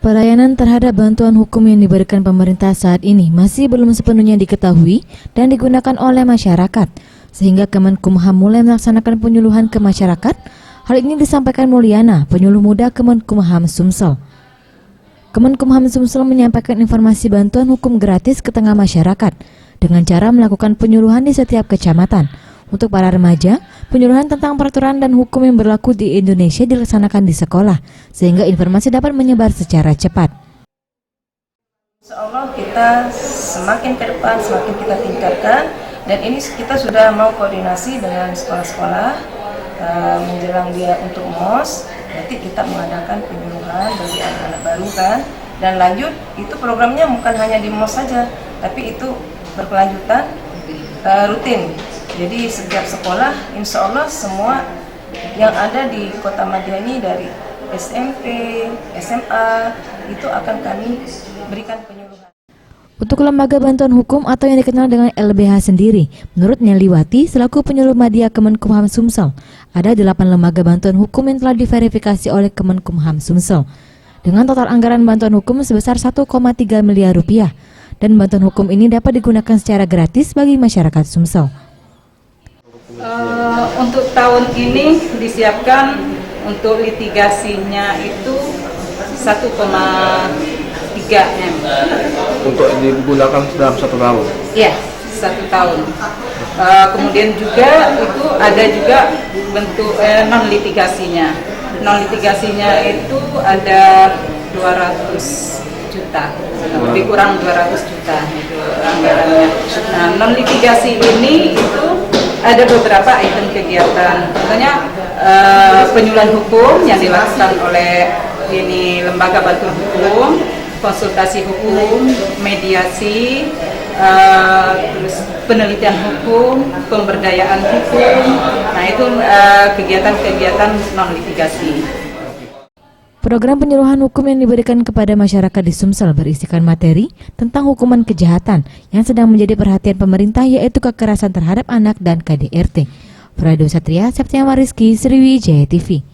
Pelayanan terhadap bantuan hukum yang diberikan pemerintah saat ini masih belum sepenuhnya diketahui dan digunakan oleh masyarakat, sehingga Kemenkumham mulai melaksanakan penyuluhan ke masyarakat. Hal ini disampaikan Mulyana, penyuluh muda Kemenkumham Sumsel. Kemenkumham Sumsel menyampaikan informasi bantuan hukum gratis ke tengah masyarakat dengan cara melakukan penyuluhan di setiap kecamatan. Untuk para remaja, penyuluhan tentang peraturan dan hukum yang berlaku di Indonesia dilaksanakan di sekolah, sehingga informasi dapat menyebar secara cepat. Insya Allah kita semakin ke depan, semakin kita tingkatkan, dan ini kita sudah mau koordinasi dengan sekolah-sekolah menjelang dia untuk MOS. Nanti kita mengadakan penyuluhan bagi anak-anak baru kan, dan lanjut itu programnya bukan hanya di MOS saja, tapi itu berkelanjutan rutin. Jadi setiap sekolah, insya Allah semua yang ada di Kota Madiani dari SMP, SMA itu akan kami berikan penyuluhan. Untuk lembaga bantuan hukum atau yang dikenal dengan LBH sendiri, menurut Neliwati selaku penyuluh media Kemenkumham Sumsel, ada 8 lembaga bantuan hukum yang telah diverifikasi oleh Kemenkumham Sumsel dengan total anggaran bantuan hukum sebesar 1,3 miliar rupiah, dan bantuan hukum ini dapat digunakan secara gratis bagi masyarakat Sumsel. Untuk tahun ini disiapkan untuk litigasinya itu 1,3 M. Untuk digunakan dalam 1 tahun? Iya, 1 tahun. Kemudian juga itu ada juga bentuk non litigasinya. Non litigasinya itu ada 200 juta, lebih kurang 200 juta itu anggarannya. Nah, non litigasi ini itu ada beberapa item kegiatan, contohnya penyuluhan hukum yang dilakukan oleh ini lembaga bantuan hukum, konsultasi hukum, mediasi, terus penelitian hukum, pemberdayaan hukum. Nah itu kegiatan-kegiatan non litigasi. Program penyuluhan hukum yang diberikan kepada masyarakat di Sumsel berisikan materi tentang hukuman kejahatan yang sedang menjadi perhatian pemerintah, yaitu kekerasan terhadap anak dan KDRT. Prado Satria, Septiama Rizky, Sriwijaya TV.